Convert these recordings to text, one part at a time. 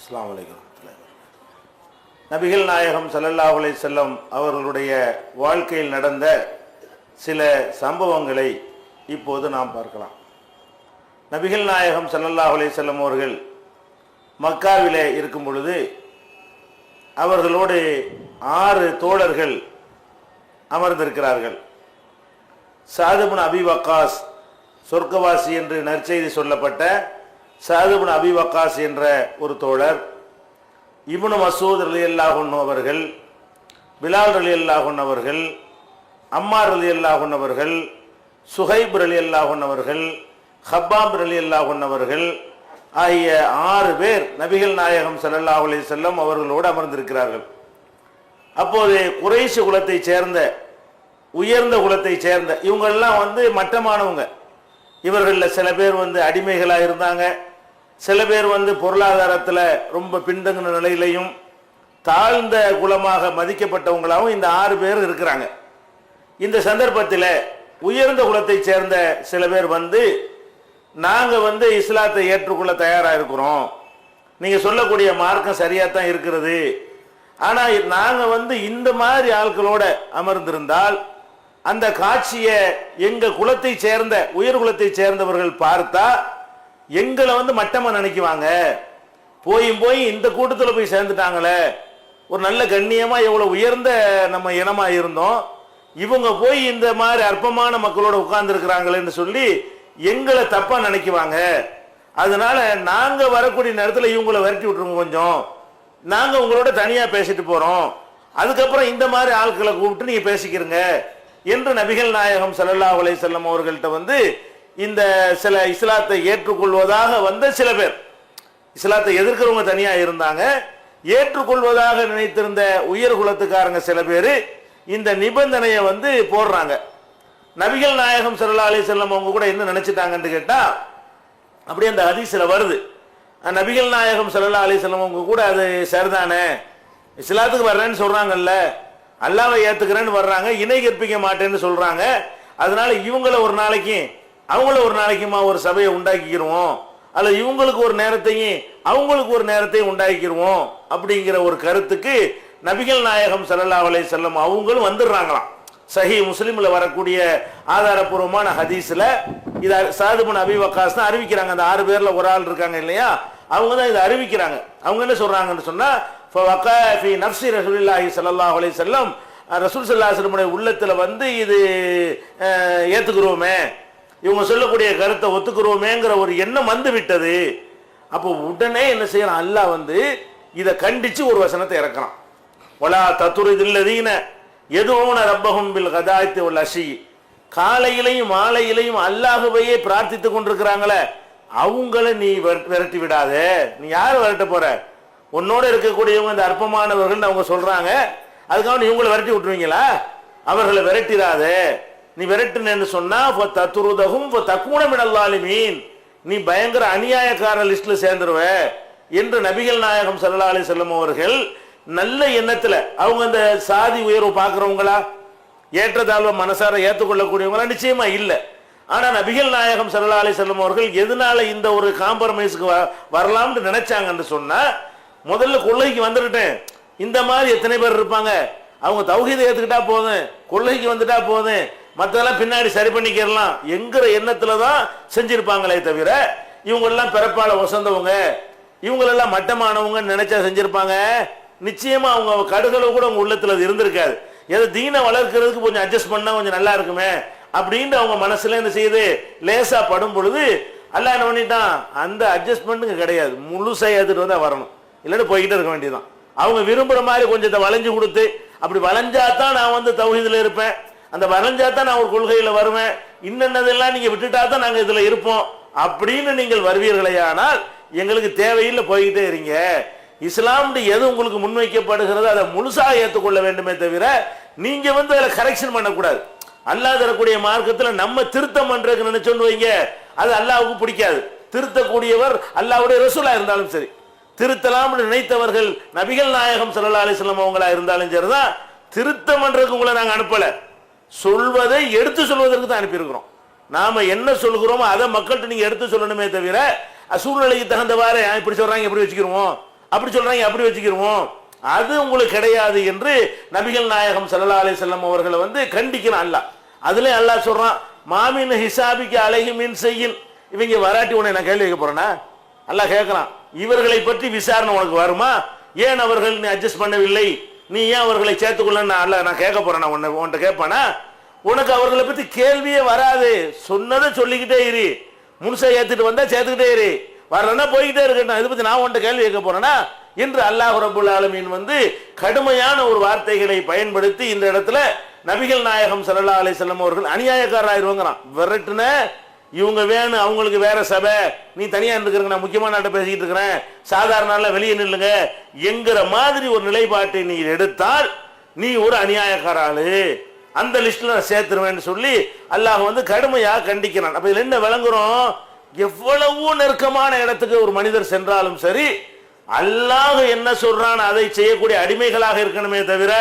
அஸ்ஸலாமு அலைக்கும். நபிகள் நாயகம் ஸல்லல்லாஹு அலைஹி வஸல்லம் அவர்களுடைய வாழ்க்கையில் நடந்த சில சம்பவங்களை இப்போது நாம் பார்க்கலாம். நபிகள் நாயகம் ஸல்லல்லாஹு அலைஹி வஸல்லம் அவர்கள் மக்காவிலே இருக்கும் பொழுது அவர்களோடு 6 தோழர்கள் அமர்ந்திருக்கிறார்கள். சஅத் இப்னு அபி வக்காஸ், சொர்க்கவாசி என்று நற்செய்தி சொல்லப்பட்ட சஅத் இப்னு அபி வக்காஸ் என்ற ஒரு தோழர், இப்னு மஸ்ஊத் ரலியல்லாஹு அன்ஹு அவர்கள், பிலால் ரலியல்லாஹு அன்ஹு அவர்கள், அம்மார் ரலியல்லாஹு அன்ஹு அவர்கள், சுஹைப் ரலியல்லாஹு அன்ஹு அவர்கள், ஹப்பாப் ரலியல்லாஹு அன்ஹு அவர்கள் ஆகிய 6 பேர் நபிகள் நாயகம் ஸல்லல்லாஹு அலைஹி வஸல்லம் அவர்களோடு அமர்ந்திருக்கிறார்கள். அப்போது குறைஷ் குலத்தை சேர்ந்த, உயர்ந்த குலத்தை சேர்ந்த இவங்கெல்லாம் மட்டமானவங்க. இவர்களில் சில பேர் அடிமைகளாக இருந்தாங்க, சில பேர் பொருளாதாரத்தில் ரொம்ப பின்தங்கின நிலையிலையும் தாழ்ந்த குலமாக மதிக்கப்பட்டவங்களாகவும் இந்த 6 பேர் இருக்கிறாங்க. இந்த சந்தர்ப்பத்தில் உயர்ந்த குலத்தை சேர்ந்த சில பேர் நாங்கள் இஸ்லாத்தை ஏற்றுக்கொள்ள தயாராக இருக்கிறோம், நீங்கள் சொல்லக்கூடிய மார்க்கம் சரியாக தான் இருக்கிறது, ஆனால் நாங்கள் இந்த மாதிரி ஆட்களோட அமர்ந்திருந்தால் அந்த காட்சியை எங்கள் குலத்தை சேர்ந்த, உயர் குலத்தை சேர்ந்தவர்கள் பார்த்தா எங்களை மட்டமா நினைக்குவாங்க. போய் இந்த கூட்டத்தில் போய் சேர்ந்துட்டாங்களே, ஒரு நல்ல கண்ணியமா எவ்வளவு உயர்ந்த நம்ம இனமா இருந்தோம், இவங்க போய் இந்த மாதிரி அற்பமான மக்களோட உட்கார்ந்து இருக்கிறாங்களேன்னு சொல்லி எங்களை தப்பா நினைக்குவாங்க. அதனால நாங்க வரக்கூடிய நேரத்தில் இவங்களை விரட்டி விட்டுருங்க, கொஞ்சம் நாங்க உங்களோட தனியா பேசிட்டு போறோம், அதுக்கப்புறம் இந்த மாதிரி ஆட்களை கூப்பிட்டு நீங்க பேசிக்கிறங்க என்று நபிகள் நாயகம் ஸல்லல்லாஹு அலைஹி வஸல்லம் அவர்கள்ட்ட இந்த சில இஸ்லாத்தை ஏற்றுக்கொள்வதாக சில பேர், இஸ்லாத்தை எதிர்க்கிறவங்க தனியா இருந்தாங்க, ஏற்றுக்கொள்வதாக நினைத்திருந்த உயர் குலத்துக்காரங்க சில பேர் இந்த நிபந்தனையை போடுறாங்க. நபிகள் நாயகம் ஸல்லல்லாஹு அலைஹி வஸல்லம் அவங்க கூட என்ன நினைச்சிட்டாங்கன்னு கேட்டா, அப்படியே அந்த ஹதீஸ்ல வருது, நபிகள் நாயகம் ஸல்லல்லாஹு அலைஹி வஸல்லம் அவங்க கூட அது சரிதானே, இஸ்லாத்துக்கு வர்றேன்னு சொல்றாங்கல்ல, அல்லாஹ்வை ஏத்துக்கிறேன்னு வர்றாங்க, இணை கற்பிக்க மாட்டேன்னு சொல்றாங்க, அதனால இவங்கள ஒரு நாளைக்கு அவங்கள ஒரு நாளைக்குமா ஒரு சபையை உண்டாக்கிக்கிறோம், அல்ல இவங்களுக்கு ஒரு நேரத்தையும் அவங்களுக்கு ஒரு நேரத்தையும் உண்டாக்கிடுவோம் அப்படிங்கிற ஒரு கருத்துக்கு நபிகள் நாயகம் ஸல்லல்லாஹு அலைஹி வஸல்லம் அவங்களும் வந்துடுறாங்களாம். சஹீஹ் முஸ்லிம்ல வரக்கூடிய ஆதாரபூர்வமான ஹதீஸ்ல இத சஅத் இப்னு அபி வக்காஸ் தான் அறிவிக்கிறாங்க. அந்த 6 பேர்ல ஒரு ஆள் இருக்காங்க இல்லையா, அவங்க தான் இதை அறிவிக்கிறாங்க. அவங்க என்ன சொல்றாங்கன்னு சொன்னா, ஃபவகா ஃபீ நஃப்ஸி ரசூலுல்லாஹி ஸல்லல்லாஹு அலைஹி வஸல்லம், ரசூல் ஸல்லல்லாஹு அலைஹி வஸல்லம் உள்ளத்துல இது ஏத்துக்குறோமே, இவங்க சொல்லக்கூடிய கருத்தை ஒத்துக்குறோமேங்கிற ஒரு எண்ணம் விட்டது. அப்போ உடனே என்ன செய்யறான், அல்லாஹ் இதை கண்டிச்சு ஒரு வசனத்தை இறக்குறான். வலா தத்துரிதில்லதீன யதுஊன ரப்பஹும் பில் கதாயித்தி வல் அஷி, காலையிலையும் மாலையிலையும் அல்லாஹ்வையே பிரார்த்தித்துக் கொண்டிருக்கிறாங்களே அவங்கள நீ விரட்டி விடாதே. நீ யாரை விரட்ட போற, உன்னோட இருக்கக்கூடியவங்க இந்த அற்பமானவர்கள் அவங்க சொல்றாங்க, அதுக்காக நீ இவங்களை விரட்டி விட்டுருவீங்களா, அவர்களை விரட்டிடாதே. நீ விரட்டுன்னு சொன்னா தத்துருதகும் தக்கூன மினல் ஸாலிமீன், நீ பயங்கர அநியாயக்கார லிஸ்ட்ல சேர்ந்துருவ என்று நபிகள் நாயகம் ஸல்லல்லாஹு அலைஹி வஸல்லம் அவர்கள் நல்ல எண்ணத்துல, அவங்க அந்த சாதி உயர்வு பார்க்கிறவங்களா, ஏற்றத்தாழ்வ மனசார ஏற்றுக்கொள்ளக்கூடியவங்களா நிச்சயமா இல்ல. ஆனா நபிகள் நாயகம் ஸல்லல்லாஹு அலைஹி வஸல்லம் அவர்கள் எதனால இந்த ஒரு காம்ப்ரமைஸ்க்கு வரலாம்னு நினைச்சாங்கன்னு சொன்னா, முதல்ல கொள்ளைக்கு வந்துட்டேன், இந்த மாதிரி எத்தனை பேர் இருப்பாங்க, அவங்க தௌஹீதை ஏத்துக்கிட்டா போதும், கொள்ளைக்கு வந்துட்டா போதும், மற்றதெல்லாம் பின்னாடி சரி பண்ணிக்கிறலாம் என்கிற எண்ணத்துல தான் செஞ்சிருப்பாங்களே தவிர, இவங்க எல்லாம் பிறப்பால வசந்தவங்க, இவங்களெல்லாம் மட்டமானவங்க நினைச்சா செஞ்சிருப்பாங்க? நிச்சயமா அவங்க கடுகளவு கூட அவங்க உள்ளத்துல இருந்திருக்காது. ஏதோ தீனை வளர்க்கறதுக்கு கொஞ்சம் அட்ஜஸ்ட் பண்ணா கொஞ்சம் நல்லா இருக்குமே அப்படின்னு அவங்க மனசுல என்ன செய்யுது, லேசா படும் பொழுது அல்லாஹ் என்ன பண்ணிட்டான், அந்த அட்ஜஸ்ட்மெண்ட்டுங்க கிடையாது, முழுசா ஏத்துட்டு தான் வரணும், இல்லைன்னு போய்கிட்டே இருக்க வேண்டியதான். அவங்க விரும்புற மாதிரி கொஞ்சத்தை வளைஞ்சு கொடுத்து, அப்படி வளைஞ்சாதான் நான் தௌஹீதுல இருப்பேன், அந்த வளைஞ்சாதான் நான் ஒரு கொள்கையில வருவேன், இன்னதெல்லாம் நீங்க விட்டுட்டா தான் நாங்க இதுல இருப்போம் அப்படின்னு நீங்கள் வருவீர்களேயானால் எங்களுக்கு தேவையில்லை, போய்கிட்டே இருங்க. இஸ்லாம் எது உங்களுக்கு முன்வைக்கப்படுகிறது அதை முழுசா ஏற்றுக்கொள்ள வேண்டுமே தவிர நீங்க அதில் கரெக்ஷன் பண்ணக்கூடாது. அல்லாஹ் தரக்கூடிய மார்க்கத்தில் நம்ம திருத்தம் பண்றதுக்கு நினைச்சோன்னு வைங்க, அது அல்லாஹ்வுக்கு பிடிக்காது. திருத்தக்கூடியவர் அல்லாஹ்வுடைய ரசூலா இருந்தாலும் சரி, திருத்தலாம் நினைத்தவர்கள் நபிகள் நாயகம் ஸல்லல்லாஹு அலைஹி வஸல்லம் அவங்களா இருந்தாலும் சரிதான், திருத்தம் பண்றதுக்கு உங்களை நாங்கள் அனுப்பல, சொல்வதை எடுத்து சொல்வதற்கு தான் அனுப்பியிருக்கிறோம். நாம என்ன சொல்கிறோமோ அதை மக்கள்கிட்ட நீங்க எடுத்து சொல்லணுமே தவிர சூழ்நிலைக்கு தகுந்தவாறு இப்படி சொல்றாங்க இப்படி வச்சுக்கிறோம் அப்படி சொல்றாங்க, அப்படி வச்சுக்கிருவோம், அது உங்களுக்கு கிடையாது என்று நபிகள் நாயகம் ஸல்லல்லாஹு அலைஹி வஸல்லம் அவர்களை வந்து கண்டிக்கிறான் அல்லாஹ். அதுல அல்லாஹ் சொல்றான், மாமின் ஹிசாபிக்கு அலைஹி மின் செய்யின். இவங்க வராட்டி உன்னை நான் கேள்வி கேட்க போறேனா? அல்லாஹ் கேட்கிறான், இவர்களை பற்றி விசாரணை உனக்கு வருமா? ஏன் அவர்கள் நீ அட்ஜஸ்ட் பண்ணவில்லை, நீ ஏன் அவர்களை சேர்த்துக்கொள்ள நான் கேட்க போறேன், உன்கிட்ட கேட்பானா? உனக்கு அவர்களை பத்தி கேள்வியே வராது, சொன்னதை சொல்லிக்கிட்டே இரு, முழுசா ஏத்துட்டு வந்தா சேர்த்துக்கிட்டே இரு, வரலன்னா போய்கிட்டே இருக்கட்டும், இதை பத்தி நான் உன்கிட்ட கேள்வி கேட்க போறேனா என்று அல்லாஹ் ரப்புல் ஆலமீன் வந்து கடுமையான ஒரு வார்த்தைகளை பயன்படுத்தி இந்த இடத்துல நபிகள் நாயகம் ஸல்லல்லாஹு அலைஹி வஸல்லம் அவர்கள் அநியாயக்காரராயிருவாங்கறான். விரட்டுன இவங்க வேணும், அவங்களுக்கு வேற சபை, நீ தனியா இருந்துக்கிறங்க, நான் முக்கியமான நாட்டை பேசிக்கிட்டு இருக்கிறேன், சாதாரண நாள்ல வெளியே நில்லுங்க என்கிற மாதிரி ஒரு நிலைப்பாட்டை நீ எடுத்தால் நீ ஒரு அநியாயக்கார ஆளு, அந்த லிஸ்ட்ல நான் சேர்த்துருவேன்னு சொல்லி அல்லாஹ் வந்து கடுமையாக கண்டிக்கிறான். அப்ப இதுல என்ன விளங்குறோம்? எவ்வளவு நெருக்கமான இடத்துக்கு ஒரு மனிதர் சென்றாலும் சரி, அல்லாஹ் என்ன சொல்றான் அதை செய்யக்கூடிய அடிமைகளாக இருக்கணுமே தவிர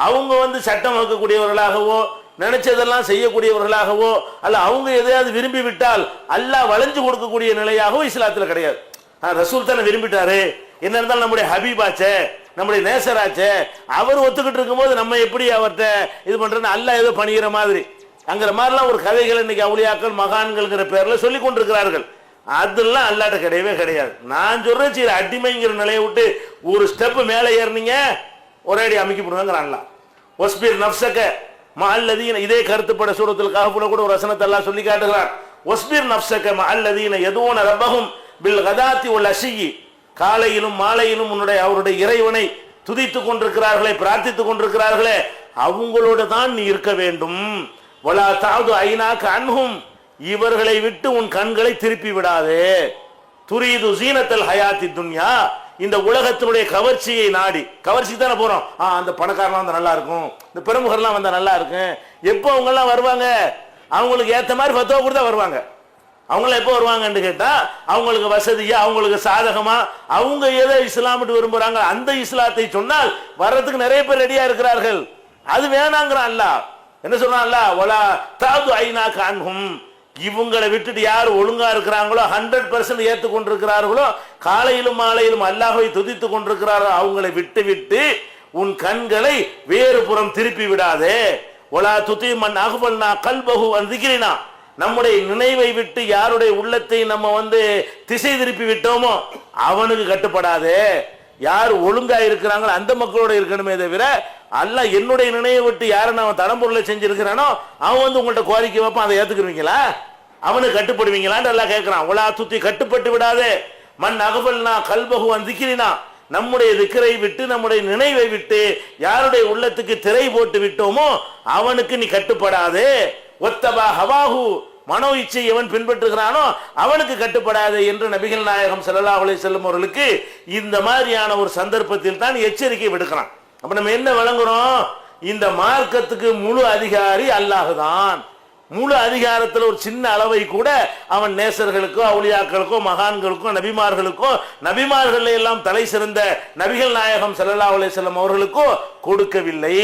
அவங்க வந்து சட்டம் வகுக்கக்கூடியவர்களாகவோ நினைச்சதெல்லாம் செய்யக்கூடியவர்களாகவோ அல்ல அவங்க எதையாவது விரும்பி விட்டால் அல்லாஹ் வளைஞ்சு கொடுக்கக்கூடிய நிலையாகவோ இஸ்லாத்துல கிடையாது. ரசூல் தானே விரும்பிட்டாரு, என்ன இருந்தாலும் நம்முடைய ஹபீபாச்சே, நம்முடைய நேசராச்சே, அவர் ஒத்துக்கிட்டு இருக்கும்போது நம்ம எப்படி அவர்கிட்ட இது பண்றோன்னு அல்லாஹ் ஏதோ பணிகிற மாதிரி அங்கிற மாதிரிலாம் ஒரு கதைகள் இன்னைக்கு அவுலியாக்கள் மகான்கள்ங்கிற பேர்ல சொல்லி கொண்டிருக்கிறார்கள். அதெல்லாம் அல்லாட்ட கிடையவே கிடையாது. நான் சொல்றேன், சரி அடிமைங்கிற நிலையை விட்டு ஒரு ஸ்டெப் மேலே ஏறினீங்க ஒரே அடி அமைக்கி போடுவாங்க. ஒஸ்பீர் நப்சக மஅல்லதீன, இதே கருத்துப்பட சூரத்துல் கஹ்ஃப்ல கூட ஒரு வசனத்தை அல்லாஹ் சொல்லி காட்டுகிறார். ஒஸ்பீர் நப்சக மஅல்லதீன யதுன ரப்பஹும் பில் கதாத்தி வல் அஷியி, காலையிலும் மாலையிலும் அவருடைய இறைவனை துதித்துக் கொண்டிருக்கிறார்களே, பிரார்த்தித்துக் கொண்டிருக்கிறார்களே, அவங்களோட தான் நீ இருக்க வேண்டும். வலா தஅது ஐனாக அன்ஹும், இவர்களை விட்டு உன் கண்களை திருப்பி விடாதே. துரீது ஜீனத்தல் ஹயாத்தி துன்யா, இந்த உலகத்தினுடைய கவர்ச்சியை நாடி, கவர்ச்சி தானே போறோம், அந்த பணக்காரலாம் வந்தா நல்லா இருக்கும், இந்த பிரமுகர்லாம் வந்தா நல்லா இருக்கும். எப்போ அவங்க எல்லாம் வருவாங்க? அவங்களுக்கு ஏத்த மாதிரி ஃபத்வா கொடுத்தா வருவாங்க. அவங்கள எப்போ வருவாங்கன்னு கேட்டா அவங்களுக்கு வசதியா, அவங்களுக்கு சாதகமா, அவங்க எதை இஸ்லாமிட்டு விரும்புறாங்க அந்த இஸ்லாத்தை சொன்னால் வர்றதுக்கு நிறைய பேர் ரெடியா இருக்கிறார்கள். அது வேணாங்கிறான் அல்லாஹ். என்ன சொல்றான் அல்லாஹ்? வலா தஅது ஐனாக அன்ஹும், இவங்களை விட்டுட்டு யார் ஒழுங்கா இருக்கிறாங்களோ 100% ஏற்றுக்கொண்டிருக்கிறார்களோ, காலையிலும் மாலையிலும் அல்லாஹ்வை துதித்து கொண்டிருக்கிறாரோ, அவங்களை விட்டு விட்டு உன் கண்களை வேறு புறம் திருப்பி விடாதே. வலா துதி மன் அக்பல்னா கல்பஹு அன் திக்ரினா, நம்முடைய நினைவை விட்டு யாருடைய உள்ளத்தை நம்ம வந்து திசை திருப்பி விட்டோமோ அவனுக்கு கட்டுப்படாதே. யார் ஒழுங்கா இருக்கிறாங்களோ அந்த மக்களோட இருக்கணுமே தவிர அல்லாஹ் என்னுடைய நினைவை விட்டு யாரை நான் தடம்பொருளை செஞ்சிருக்கிறானோ அவன் வந்து உங்கள்கிட்ட கோரிக்கை வைப்பான், அதை ஏத்துக்குருவீங்களா? அவனுக்கு கட்டுப்படுவீங்களான்னு எல்லாம் கேட்கிறான். உலா துத்தி கட்டுப்பட்டு விடாதே. மண் அகபல்னா கல்பகு திக்ரினா, நம்முடைய திக்ரை விட்டு நம்முடைய நினைவை விட்டு யாருடைய உள்ளத்துக்கு திரை போட்டு விட்டோமோ அவனுக்கு நீ கட்டுப்படாதே. ஒத்தபா ஹவாஹு, மனோ இச்சை எவன் பின்பற்றுகிறானோ அவனுக்கு கட்டுப்படாது என்று நபிகள் நாயகம் ஸல்லல்லாஹு அலைஹி வஸல்லம் அவர்களுக்கு இந்த மாதிரியான ஒரு சந்தர்ப்பத்தில் தான் எச்சரிக்கை விடுக்கிறான். அப்ப நம்ம என்ன விளங்குறோம்? இந்த மார்க்கத்துக்கு முழு அதிகாரி அல்லாஹ் தான். முழு அதிகாரத்தில் ஒரு சின்ன அளவை கூட அவன் நேசர்களுக்கோ அவுலியாக்களுக்கோ மகான்களுக்கோ நபிமார்களுக்கோ, நபிமார்கள் எல்லாம் தலை சிறந்த நபிகள் நாயகம் ஸல்லல்லாஹு அலைஹி வஸல்லம் அவர்களுக்கோ கொடுக்கவில்லை.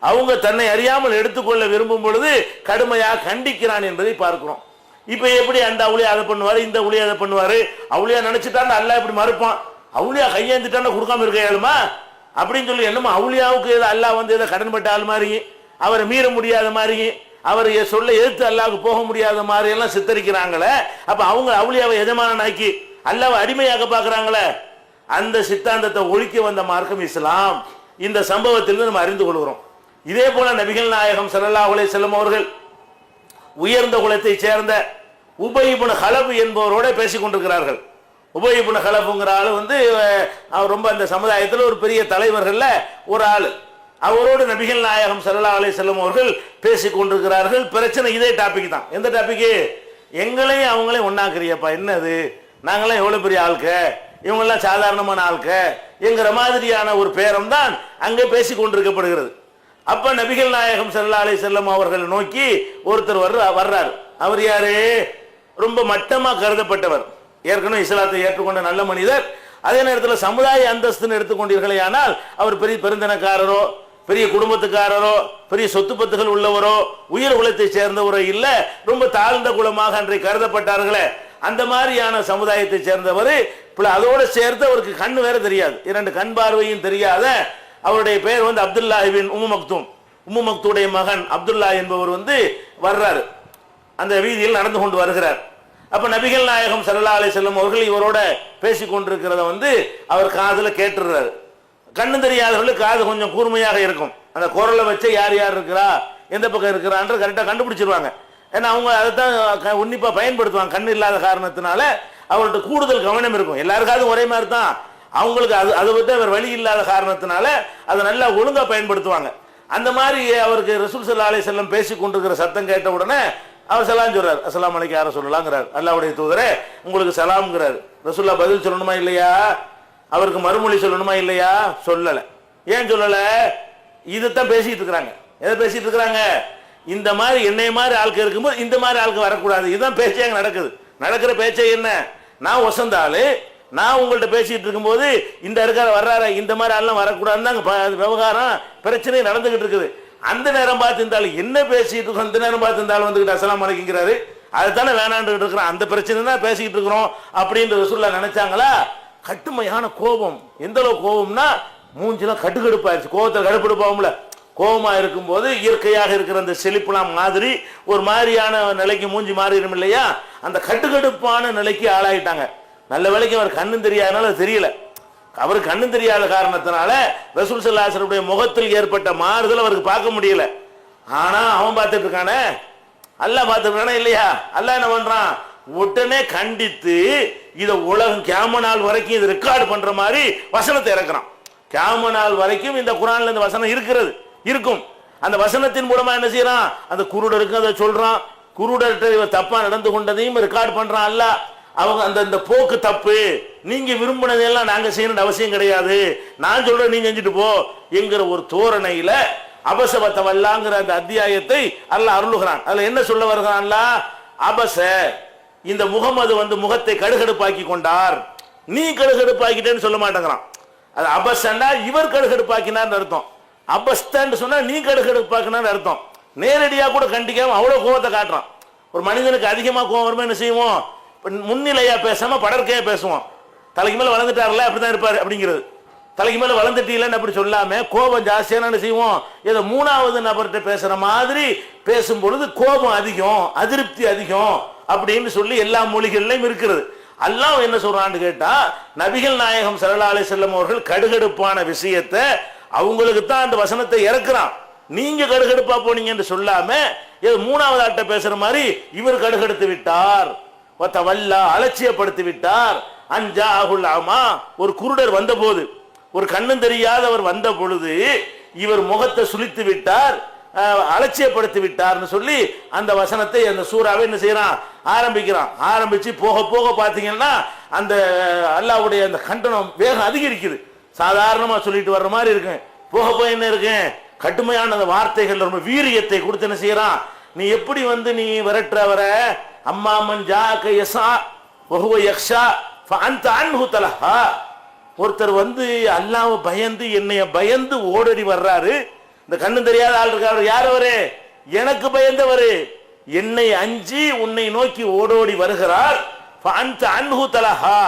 அவங்க தன்னை அறியாமல் எடுத்துக்கொள்ள விரும்பும் பொழுது கடுமையாக கண்டிக்கிறான் என்பதை பார்க்கிறோம். இப்ப எப்படி அந்த அவுளியா அதை பண்ணுவாரு, இந்த அவுளியா அதை பண்ணுவாரு, அவுளியா நினைச்சிட்டான்னு அல்லாஹ் இப்படி மறுப்பான், அவுளியா கையேந்துட்டான்னு கொடுக்காம இருக்க இயலுமா அப்படின்னு சொல்லி என்னமோ அவுளியாவுக்கு ஏதோ அல்லாஹ் வந்து ஏதோ கடன்பட்ட ஆள் மாதிரி, அவரை மீற முடியாத மாதிரி, அவர் சொல்ல எதிர்த்து அல்லாஹ்வுக்கு போக முடியாத மாதிரி எல்லாம் சித்தரிக்கிறாங்களே. அப்ப அவங்க அவுளியாவை எஜமானனாக்கி அல்லாஹ்வை அடிமையாக பார்க்கறாங்களே, அந்த சித்தாந்தத்தை ஒழிக்க வந்த மார்க்கம் இஸ்லாம். இந்த சம்பவத்திலிருந்து நம்ம அறிந்து கொள்கிறோம். இதே போல நபிகள் நாயகம் ஸல்லல்லாஹு அலைஹி வஸல்லம் அவர்கள் உயர்ந்த குலத்தை சேர்ந்த உபய் இப்னு கலப் என்பவரோட பேசிக் கொண்டிருக்கிறார்கள். உபய் இப்னு கலப்ங்கிற ஆள் வந்து அவர் ரொம்ப அந்த சமுதாயத்தில் ஒரு பெரிய தலைவர்கள்ல ஒரு ஆள். அவரோடு நபிகள் நாயகம் ஸல்லல்லாஹு அலைஹி வஸல்லம் அவர்கள் பேசிக் கொண்டிருக்கிறார்கள். பிரச்சனை இதே டாபிக் தான். எந்த டாபிக்? எங்களையும் அவங்களையும் ஒன்னாக்குறியப்பா, என்னது நாங்களாம் எவ்வளவு பெரிய ஆளுக்க, இவங்கெல்லாம் சாதாரணமான ஆளுக்க என்கிற மாதிரியான ஒரு பேரம் தான் அங்கே பேசிக் கொண்டிருக்கப்படுகிறது. அப்ப நபிகள் நாயகம் ஸல்லல்லாஹு அலைஹி வஸல்லம் அவர்கள் நோக்கி ஒருத்தர் வர்றாரு. அவர் யாரு? ரொம்ப மட்டமா கருதப்பட்டவர், ஏற்கனவே இஸ்லாத்தை ஏற்றுக்கொண்ட நல்ல மனிதர். அதே நேரத்தில் சமுதாய அந்தஸ்துன்னு எடுத்துக்கொண்டீர்களே ஆனால் அவர் பெரிய பெருந்தனக்காரரோ, பெரிய குடும்பத்துக்காரரோ, பெரிய சொத்து பத்துகள் உள்ளவரோ, உயர் குலத்தை சேர்ந்தவரோ இல்ல, ரொம்ப தாழ்ந்த குலமாக அன்றை கருதப்பட்டார்களே. அந்த மாதிரியான சமுதாயத்தை சேர்ந்தவர். அதோடு சேர்த்து அவருக்கு கண்ணு வேற தெரியாது, 2 கண் பார்வையும் தெரியாத அவருடைய பெயர் வந்து அப்துல்லா இப்னு உம்மு மக்தூம். உம்மு மக்தூடைய மகன் அப்துல்லா என்பவர் வந்து வர்றாரு, அந்த வீதியில் நடந்து கொண்டு வருகிறார். அப்ப நபிகள் நாயகம் ஸல்லல்லாஹு அலைஹி வஸல்லம் அவர்கள் இவரோட பேசிக் கொண்டிருக்கிறத வந்து அவர் காதுல கேட்டுறாரு. கண்ணு தெரியாதவர்களுக்கு காது கொஞ்சம் கூர்மையாக இருக்கும், அந்த குரலை வச்சு யார் யார் இருக்கிறா எந்த பக்கம் இருக்கிறான்ற கரெக்டா கண்டுபிடிச்சிருவாங்க. ஏன்னா அவங்க அதைத்தான் உன்னிப்பா பயன்படுத்துவாங்க. கண்ணு இல்லாத காரணத்தினால அவர்கிட்ட கூடுதல் கவனம் இருக்கும். எல்லாருக்காவது ஒரே மாதிரி தான், அவங்களுக்கு அதை விட்டு அவர் வழி இல்லாத காரணத்தினால அதை நல்லா ஒழுங்கா பயன்படுத்துவாங்க. அந்த மாதிரி அவருக்கு ரசூல் ஸல்லல்லாஹு அலைஹி வஸல்லம் பேசிக் கொண்டிருக்கிற சத்தம் கேட்ட உடனே அவர் சலாம் சொல்றாரு. அஸ்ஸலாமு அலைக்கும் யார சொல்லலாங்கிறார். அல்லாஹ்வுடைய தூதரே உங்களுக்கு சலாம்ங்கிறார். ரசூலுல்லாஹ் பதில் சொல்லணுமா இல்லையா, அவருக்கு மறுமொழி சொல்லணுமா இல்லையா? சொல்லல. ஏன் சொல்லல? இதுதான் பேசிட்டு இருக்கிறாங்க. எதை பேசிட்டு இருக்கிறாங்க? இந்த மாதிரி என்னை மாதிரி ஆட்கள் இருக்கும்போது இந்த மாதிரி ஆட்கள் வரக்கூடாது. இதுதான் பேச்சே நடக்குது. நடக்கிற பேச்சே என்ன? நான் வசந்தாளு, நான் உங்கள்கிட்ட பேசிட்டு இருக்கும்போது இந்த இருக்கார வர்றாரு, இந்த மாதிரி ஆள்லாம் வரக்கூடாதுன்னு தான் விவகாரம் பிரச்சனை நடந்துகிட்டு இருக்குது. அந்த நேரம் பார்த்து இருந்தாலும் என்ன பேசிட்டு இருக்கோம், அந்த நேரம் பார்த்து இருந்தாலும் வந்துகிட்டு அஸ்ஸலாமு அலைக்கும்ங்கிறாரு. அதுதானே வேணான்ட்டு இருக்கிறோம், அந்த பிரச்சனை தான் பேசிக்கிட்டு இருக்கிறோம் அப்படின்ற ரசூலுல்லாஹ் நினைச்சாங்களா? கட்டுமையான கோபம். எந்த அளவு கோபம்னா மூஞ்சிலாம் கட்டுக்கடுப்பாயிருச்சு. கோபத்தில் கடுப்படுப்பாவும்ல, கோபமா இருக்கும்போது இயற்கையாக இருக்கிற அந்த செழிப்புலாம் மாதிரி ஒரு மாதிரியான நிலைக்கு மூஞ்சி மாறிடும் இல்லையா, அந்த கட்டுக்கடுப்பான நிலைக்கு ஆளாயிட்டாங்க. நல்ல வேளைக்கு அவர் கண்ணும் தெரியாதனால தெரியல. அவர் கண்ணும் தெரியாத காரணத்தினால ரசூல் ஸல்லல்லாஹு அலைஹி வஸல்லம் முகத்தில் ஏற்பட்ட மாறுதல் அவருக்கு பார்க்க முடியல. ஆனா அவன் பார்த்துட்டு இருக்கானே, அல்லாஹ் பார்த்துட்டு இருக்கானே இல்லையா? அல்லாஹ் என்ன பண்றான்? உடனே கண்டித்து இதை உலகம் கியாம நாள் வரைக்கும் இது ரெக்கார்டு பண்ற மாதிரி வசனத்தை இறக்குறான். கியாம நாள் வரைக்கும் இந்த குர்ஆன்ல இந்த வசனம் இருக்கும். அந்த வசனத்தின் மூலமா என்ன செய்யறான்? அந்த குருடருக்கு அதை சொல்றான். குருடர்கிட்ட தப்பா நடந்து கொண்டதையும் ரெக்கார்டு பண்றான் அல்லாஹ். அவங்க அந்த போக்கு தப்பு, நீங்க விரும்பினதெல்லாம் நாங்க செய்யணும் அவசியம் கிடையாது, நான் சொல்றேன் நீ செஞ்சுட்டு போ என்கிற ஒரு தோரணையில அபசவத்தவல்லாங்கிற அந்த அத்தியாயத்தை அல்லாஹ் அருளுகிறான். அதுல என்ன சொல்ல வருகிறான்? அபச, இந்த முகமது வந்து முகத்தை கடுகடுப்பாக்கி கொண்டார், நீ கடுகடுப்பாக்கிட்டேன்னு சொல்ல மாட்டேங்கிறான். அது அபசண்டா இவர் கடுகடுப்பாக்கினார்னு அர்த்தம், அபஸ்தான்னு சொன்னா நீ கடுகடுப்பாக்கினான்னு அர்த்தம். நேரடியா கூட கண்டிக்காம அவ்வளவு கோபத்தை காட்டுறான். ஒரு மனிதனுக்கு அதிகமா கோபம் வருமா என்ன செய்வோம்? முன்னிலையா பேசாம படற்கையா பேசுவோம். தலைக்கு மேல வளர்ந்துட்டார்ல அப்படிதான் இருப்பாரு அப்படிங்கிறது. தலைக்கு மேல வளர்ந்துட்டீங்கன்னு அப்படி சொல்லாம கோபம் ஜாஸ்தியான செய்வோம், ஏதோ 3வது நபர்கிட்ட பேசுற மாதிரி பேசும் பொழுது கோபம் அதிகம், அதிருப்தி அதிகம் அப்படின்னு சொல்லி எல்லா மொழிகளிலும் இருக்கிறது. அல்லாஹ் என்ன சொல்றான்னு கேட்டா, நபிகள் நாயகம் ஸல்லல்லாஹு அலைஹி வஸல்லம் அவர்கள் கடுகடுப்பான விஷயத்தை அவங்களுக்கு தான் அந்த வசனத்தை இறக்குறான். நீங்க கடுகடுப்பா போனீங்க என்று சொல்லாம ஏதோ 3வது ஆட்ட பேசுற மாதிரி இவர் கடுகடுத்து விட்டார், அலட்சியப்படுத்தி விட்டார். அஞ்சாஹுல் அமா, ஒரு குருடர் வந்த போது, ஒரு கண்ணும் தெரியாதவர் வந்த பொழுது இவர் முகத்தை சுளித்து விட்டார், அலட்சியப்படுத்தி விட்டார்னு சொல்லி அந்த வசனத்தை அந்த சூறாவை என்ன செய்யறான்? ஆரம்பிக்கிறான். ஆரம்பிச்சு போக போக பாத்தீங்கன்னா அந்த அல்லாஹ்வுடைய அந்த கண்டனம் வேகம் அதிகரிக்குது. சாதாரணமா சொல்லிட்டு வர்ற மாதிரி இருக்கு, போக போய் என்ன இருக்கு? கடுமையான அந்த வார்த்தைகள் ரொம்ப வீரியத்தை கொடுத்து என்ன செய்யறான்? நீ எப்படி வந்து நீ விரட்டுறவர அம்மாமன் ஜாக யஸா வஹுவ யக்ஷா ஃபஅன்த அன்ஹு தலஹா, ஒருத்தர் வந்து அல்லாஹ்வை பயந்து என்னைய பயந்து ஓடடி வர்றாரு. இந்த கண்ணு தெரியாத ஆள் இருக்காரு, யார் அவரு? எனக்கு பயந்தவரு, என்னை அஞ்சி உன்னை நோக்கி ஓடோடி வருகிறார். ஃபஅன்த அன்ஹு தலஹா,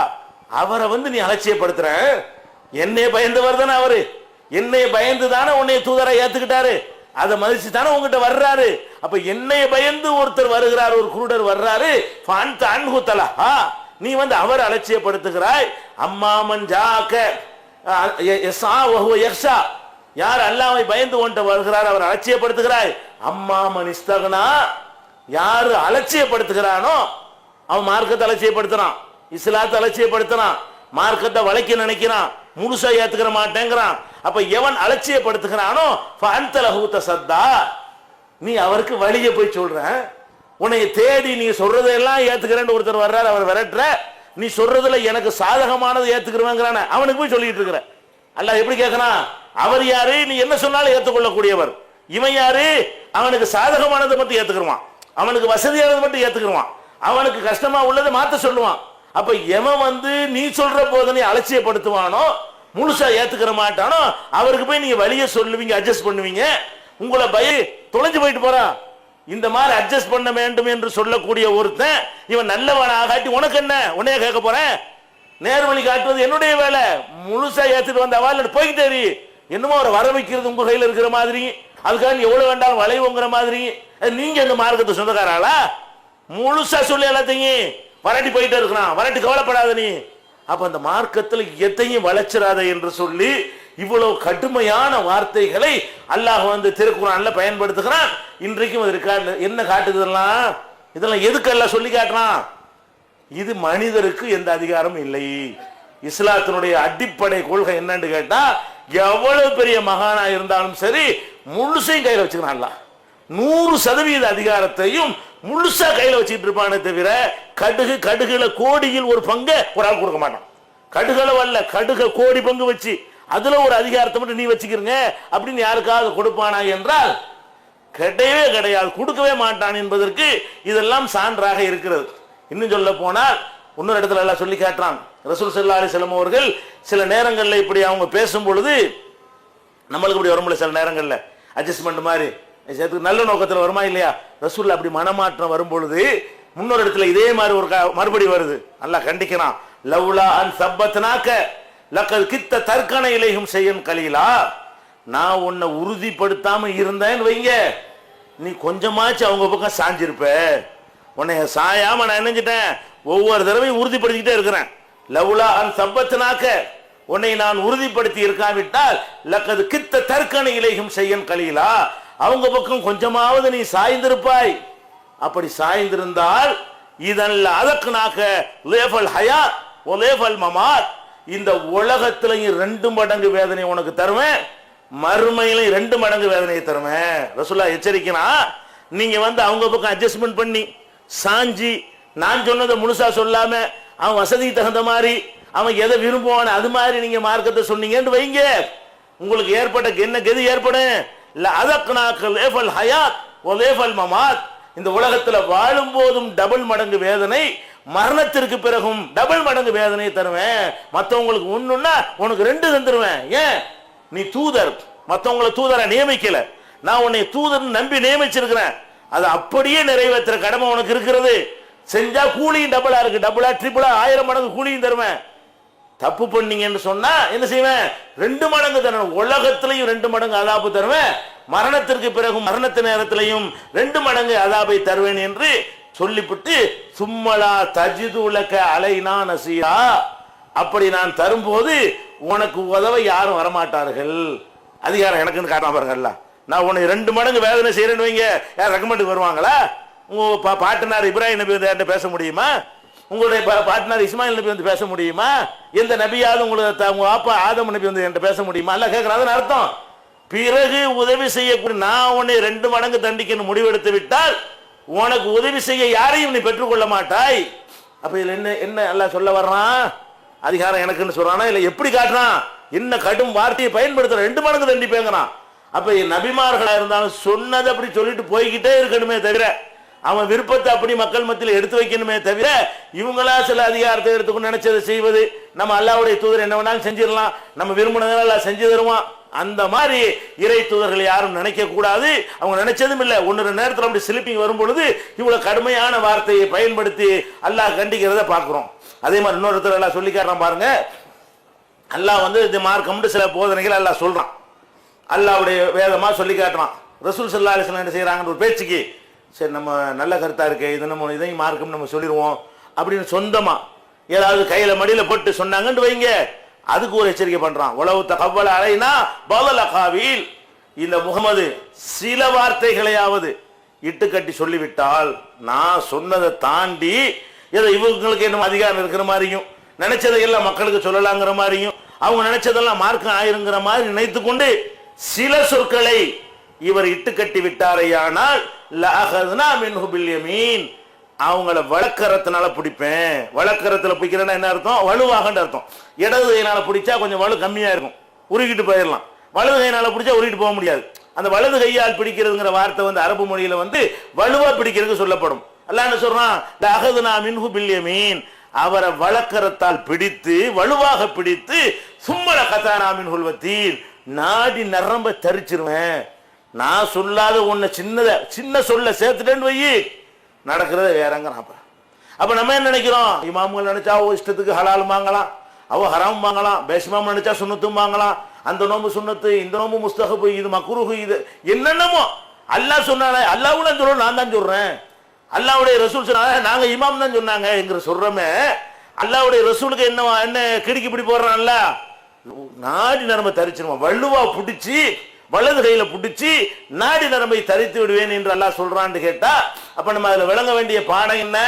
அவரை வந்து நீ அலட்சியப்படுத்துற. என்னை பயந்தவர் தானே அவரு, என்னை பயந்து தானே உன்னை தூதரை ஏத்துக்கிட்டாரு, அதை மதிச்சு தானே உங்ககிட்ட வர்றாரு. அப்ப என்னை பயந்து ஒருத்தர் வருகிறார், ஒரு குருடர் வர்றாரு. ஃபஅன்த அன்ஹு தலஹா, நீ வந்து அவர் அலட்சியப்படுத்துகிறாய். அம்மாமன் ஜாக யஸா வஹுவ யக்ஷா, யார் அல்லாஹ்வை பயந்து கொண்டு வருகிறார் அவர் அலட்சியப்படுத்துகிறாய். அம்மாமன் இஸ்தக்னா, யாரு அலட்சியப்படுத்துகிறானோ அவன் மார்க்கத்தை அலட்சியப்படுத்துறான், இஸ்லாத்தை அலட்சியப்படுத்துறான், மார்க்கத்தை வளைக்க நினைக்கிறான், முழுசா ஏத்துக்கிற மாட்டேங்கிறான். அப்ப எவன் அலட்சியப்படுத்துகிறானோ ஃபஅன்த லஹு தஸத்தா, நீ அவருக்கு வழியை போய் சொல்ற. உன்னை தேடி நீ சொல்றதெல்லாம் ஏத்துக்கிறேன்னு ஒருத்தர் வர்றாரு, அவர் விரட்டுற, நீ சொல்றதுல எனக்கு சாதகமானது ஏத்துக்கிறவங்கிறான அவனுக்கு போய் சொல்லிட்டு இருக்கிற. அல்லாஹ் எப்படி கேட்கறான்? அவர் யாரு? நீ என்ன சொன்னாலும் ஏற்றுக்கொள்ளக்கூடியவர். இவன் யாரு? அவனுக்கு சாதகமானதை மட்டும் ஏத்துக்குருவான், அவனுக்கு வசதியானதை மட்டும் ஏத்துக்குருவான், அவனுக்கு கஷ்டமா உள்ளதை மாத்த சொல்லுவான். அப்ப எவன் வந்து நீ சொல்ற போது நீ அலட்சியப்படுத்துவானோ, முழுசா ஏத்துக்கிற மாட்டானோ, அவருக்கு போய் நீங்க வழியை சொல்லுவீங்க, அட்ஜஸ்ட் பண்ணுவீங்க. உங்களை தொலைஞ்சு போயிட்டு போறா, இந்த மாதிரி அட்ஜஸ்ட் பண்ண வேண்டும் என்று சொல்லக்கூடிய ஒருத்தன் இவன் நல்லவன் ஆகாட்டி உனக்கு என்ன, உன்னைய கேட்க போறேன்? நேர்வழி காட்டுவது என்னுடைய வேலை. முழுசா ஏத்துட்டு வந்த வாழ் போய்கிட்டே என்னமோ ஒரு வர வைக்கிறது உங்க கையில் இருக்கிற மாதிரி, அதுக்காக எவ்வளவு வேண்டாலும் வளைவுங்கிற மாதிரி. நீங்க இந்த மார்க்கத்தை சொந்தக்காராளா? முழுசா சொல்லி எல்லாத்தையும் வரட்டி போயிட்டே இருக்கிறான், வரட்டி கவலைப்படாத நீ. அப்ப அந்த மார்க்கத்தில் எதையும் வளைச்சிடாத என்று சொல்லி இவ்வளவு கடுமையான வார்த்தைகளை அல்லாஹ் திருக்குர்ஆன்ல பயன்படுத்துகிறான். இன்றைக்கும் அது இருக்காது. என்ன காட்டுது இதெல்லாம் எதுக்கெல்லாம் சொல்லி காட்டுறான்? இது மனிதருக்கு எந்த அதிகாரம் இல்லை. இஸ்லாத்தினுடைய அடிப்படை கொள்கை என்னன்னு கேட்டா, எவ்வளவு பெரிய மகானா இருந்தாலும் சரி முழுசையும் கையில வச்சுக்கிறான். 100% அதிகாரத்தையும் முழுசா கையில வச்சுட்டு இருப்பானே தவிர கடுகுல கோடியில் ஒரு பங்கு ஒரு ஆள் கொடுக்க மாட்டான். கடுகள வல்ல கடுக கோடி பங்கு வச்சு அதுல ஒரு அதிகாரத்தை மட்டும் நீ வச்சுக்கிறங்க அப்படின்னு யாருக்காவது கொடுப்பானா என்றால் கிடையவே கிடையாது, கொடுக்கவே மாட்டான் என்பதற்கு இதெல்லாம் சான்றாக இருக்கிறது. இன்னும் சொல்ல போனால் இன்னொரு இடத்துல எல்லாம் சொல்லி காட்டுறான். ரசூல் ஸல்லல்லாஹு அலைஹி வஸல்லம் அவர்கள் சில நேரங்களில் இப்படி அவங்க பேசும் பொழுது நம்மளுக்கு இப்படி வரும்போது சில நேரங்களில் அட்ஜஸ்ட்மெண்ட் மாதிரி நல்ல நோக்கத்தில் வருமா இல்லையா? ரசூல் அப்படி மனமாற்றம் வரும் பொழுது முன்னொரு இடத்துல இதே மாதிரி ஒரு மறுபடி வருது. அல்லாஹ் கண்டிக்கிறான். லவ்லா அன் சப்பத்னாக லக்கத் கித்த தர்கன இலைஹும் ஷையன் கலீலா. நான் உன்னை உறுதிப்படுத்தாம இருந்தேன்னு வைங்க, நீ கொஞ்சமாச்சு அவங்க பக்கம் சாஞ்சிருப்ப. உன்னை சாயாம நான் நினைஞ்சிட்டேன், ஒவ்வொரு தடவையும் உறுதிப்படுத்திக்கிட்டே இருக்கிறேன். லவ்லா அன் சப்பத்னாக, உன்னை நான் உறுதிப்படுத்தி இருக்காவிட்டால் லக்கது கித்த தர்கன இலைஹும் ஷையன் கலீலா, அவங்க பக்கம் கொஞ்சமாவது நீ சாய்ந்திருப்பாய். அப்படி சாய்ந்திருந்தால் இதல்ல அதற்குனாக்க லேஃபல் ஹயா ஓ லேஃபல் மமாத், இந்த உலகத்திலையும் 2 மடங்கு வேதனை உனக்கு தருவேன், மறுமையிலையும் 2 மடங்கு வேதனையை தருவேன். ரசூலுல்லாஹ் எச்சரிக்கிறான். நீங்க அவங்க பக்கம் அட்ஜஸ்ட்மெண்ட் பண்ணி சாஞ்சி நான் சொன்னதை முழுசா சொல்லாம அவன் வசதிக்கு தகுந்த மாதிரி அவன் எதை விரும்புவான அது மாதிரி நீங்க மார்க்கத்தை சொன்னீங்கன்னு வைங்க, உங்களுக்கு ஏற்பட்ட என்ன கதி ஏற்படும்? இந்த உலகத்தில் வாழும் போதும் டபுள் மடங்கு வேதனை, மரணத்திற்கு பிறகும் டபுள் மடங்கு வேதனை தருவேன். மற்றவங்களுக்கு ஒண்ணுன்னா உனக்கு 2 தந்துருவேன். ஏன்? நீ தூதர், மற்றவங்களை தூதரை நியமிக்கல, நான் உன்னை தூதர் நம்பி நியமிச்சிருக்கிறேன். அது அப்படியே நிறைவேற்ற கடமை உனக்கு இருக்கிறது. செஞ்சா கூலியும் டபுளா இருக்கு, டபுளா ட்ரிபிளா 1000 மடங்கு கூலியும் தருவேன். தப்பு பண்ணீங்கன்னு சொன்னா என்ன செய்வேன்? 2 மடங்கு தருவேன். உலகத்திலையும் 2 மடங்கு அதாபு தருவேன், மரணத்திற்கு பிறகு மரணத்து நேரத்திலையும் 2 மடங்கு அதாபை தருவேன் என்று சொல்லிவிட்டு சும்மலா தஜிதுலக அலைனா நசீரா, அப்படி நான் தரும்போது உனக்கு உதவ யாரும் வரமாட்டார்கள். அதிகாரம் எனக்குன்னு காட்டாம பாருங்கல்ல. நான் உன்னை 2 மடங்கு வேதனை செய்யறேன்னு வைங்க, யார் ரெக்கமெண்டுக்கு வருவாங்களா? உங்க பாட்டனார் இப்ராஹிம் நபி வந்து பேச முடியுமா? உங்களுடைய பாட்னர் இஸ்மாயில் நபி வந்து பேச முடியுமா? எந்த நபியாவது உங்களுக்கு உங்க அப்பா ஆதம் நபி வந்து என்கிட்ட பேச முடியுமா? அல்ல கேட்கறாதுன்னு அர்த்தம். பிறகு உதவி செய்யக்கூடிய நான் உன்னை 2 மடங்கு தண்டிக்கணும் முடிவெடுத்து விட்டால் உனக்கு உதவி செய்ய யாரையும் நீ பெற்றுக்கொள்ள மாட்டாய். அப்ப இதுல என்ன என்ன எல்லாம் சொல்ல வர்றான்? அதிகாரம் எனக்குன்னு சொல்றானா இல்ல எப்படி காட்டுறான்? என்ன கடும் வார்த்தையை பயன்படுத்துற? 2 மடங்கு தண்டிப்பேங்கிறான். அப்ப நபிமார்களா இருந்தாலும் சொன்னதை அப்படி சொல்லிட்டு போய்கிட்டே இருக்கணுமே தவிர அவன் விருப்பத்தை அப்படி மக்கள் மத்தியில் எடுத்து வைக்கணுமே தவிர இவங்களா சில அதிகாரத்தை எடுத்துக்கொண்டு நினைச்சதை செய்வது, நம்ம அல்லாஹ்வுடைய தூதர் என்ன வேணாலும் செஞ்சிடலாம், நம்ம விரும்பினதெல்லாம் செஞ்சு தருவான், அந்த மாதிரி இறை தூதர்கள் யாரும் நினைக்க கூடாது. அவங்க நினைச்சதும் இல்லை. 1 நேரத்தில் அப்படி ஸ்லிப்பிங் வரும் பொழுது இவ்வளவு கடுமையான வார்த்தையை பயன்படுத்தி அல்லாஹ் கண்டிக்கிறத பார்க்கிறோம். அதே மாதிரி இன்னொருத்தர் எல்லாம் சொல்லிக்காரன் பாருங்க. அல்லாஹ் இந்த மார்க்கம்னு சில போதனைகள் அல்லாஹ் சொல்றான், அல்லாஹ்வுடைய வேதமா சொல்லி காட்டுறான். ரசூல் ஸல்லல்லாஹு அலைஹி வஸல்லம் என்ன செய்யறாங்கன்னு ஒரு பேச்சுக்கு சரி நம்ம நல்ல கருத்தா இருக்கு, இது நம்ம இதையும் மார்க்கம் நம்ம சொல்லிடுவோம் அப்படின்னு சொந்தமா ஏதாவது கையில மடியில போட்டு சொன்னாங்கன்னு வைங்க, அதுக்கு ஒரு எச்சரிக்கை பண்றான். உலவு தகவல் அலைனா பவல் அகாவில், இந்த முகமது சில வார்த்தைகளையாவது இட்டுக்கட்டி சொல்லிவிட்டால் நான் சொன்னதை தாண்டி ஏதோ இவங்களுக்கு என்ன அதிகாரம் இருக்கிற மாதிரியும் நினைச்சதையெல்லாம் மக்களுக்கு சொல்லலாங்கிற மாதிரியும் அவங்க நினைச்சதெல்லாம் மார்க்கம் ஆயிருங்கிற மாதிரி நினைத்து கொண்டு சில சொற்களை இவர் இட்டுக்கட்டி விட்டாரையானால் அவங்கள வழக்கரத்தினால பிடிப்பேன். வழக்கரத்துல பிடிக்கிறேன்னா என்ன அர்த்தம்? வலுவாக அர்த்தம். இடது கையினால பிடிச்சா கொஞ்சம் வலு கம்மியா இருக்கும், உருகிட்டு போயிடலாம். வலது கையினால பிடிச்சா உருகிட்டு போக முடியாது. அந்த வலது கையால் பிடிக்கிறதுங்கிற வார்த்தை அரபு மொழியில வலுவா பிடிக்கிறது சொல்லப்படும். அல்லாஹ் என்ன சொல்றான்? அகதுனா மின்ஹு பில்யமீன், அவரை வழக்கரத்தால் பிடித்து வலுவாக பிடித்து சும்மல கதானா மின்ஹுல் வத்தீன், நாடி நரம்ப தரிச்சிருவேன். நான் சொல்லாத ஒண்ணு சின்ன சொல்ல சேர்த்துட்டேன்னு வை, நடக்கிறது வேறங்கிறான். அப்ப நம்ம என்ன நினைக்கிறோம், இமாம்கள் நினைச்சா இஷ்டத்துக்கு ஹலால் வாங்கலாம், அவ ஹராம் வாங்கலாம், பேசிமாம் நினைச்சா சுண்ணத்தும் வாங்கலாம், அந்த நோம்பு சுண்ணத்து, இந்த நோம்பு முஸ்தஹபு, இது மக்ரூஹு, இது என்னென்னமோ. அல்லாஹ் சொன்னானே, அல்லாஹ்வும் தான் சொல்றேன், நான் தான் சொல்றேன். அல்லாஹ்வுடைய ரசூல் சொன்னாங்க, நாங்க இமாம் தான் சொன்னாங்க என்கிற சொல்றமே, அல்லாஹ்வுடைய ரசூலுக்கு என்ன கிடுக்கி பிடி போடுறான்ல, நாடி நரம்பை தரிச்சிருவான், வள்ளுவா பிடிச்சி வலது கையில பிடிச்சி நாடி நரம்பை தரித்து விடுவேன் என்று அல்லாஹ் சொல்றான்னு கேட்டா, அப்ப நம்ம அதுல விளங்க வேண்டிய பாடம் என்ன,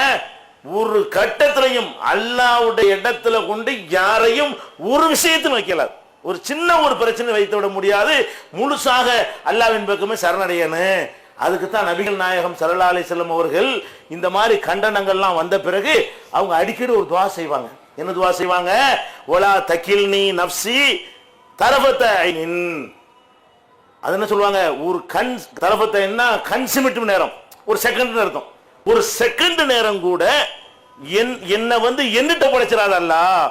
ஒரு கட்டத்திலையும் அல்லாஹ்வுடைய இடத்துல கொண்டு யாரையும் ஒரு விஷயத்தையும் வைக்கலாது. ஒரு சின்ன ஒரு பிரச்சனை வைத்து விட முடியாது, முழுசாக அல்லாஹ்வின் பக்கமே சரணடையணும். அதுக்கு தான் நபிகள் நாயகம் ஸல்லல்லாஹு அலைஹி வஸல்லம் அவர்கள் இந்த மாதிரி கண்டனங்கள்லாம் வந்த பிறகு அவங்க அடிக்கடி ஒரு துஆ செய்வாங்க. என்ன துஆ செய்வாங்க, வலா தகில்னி நஃப்ஸி தரஃபத ஐனின். அது என்ன சொல்லுவாங்க, ஒரு கண் தரஃபத என்ன, கண் சிமிட்டும் நேரம், ஒரு செகண்ட் அர்த்தம். ஒரு செகண்ட் நேரம் கூட என்ன என்னிட்ட படைச்சிடாத அல்லாஹ்,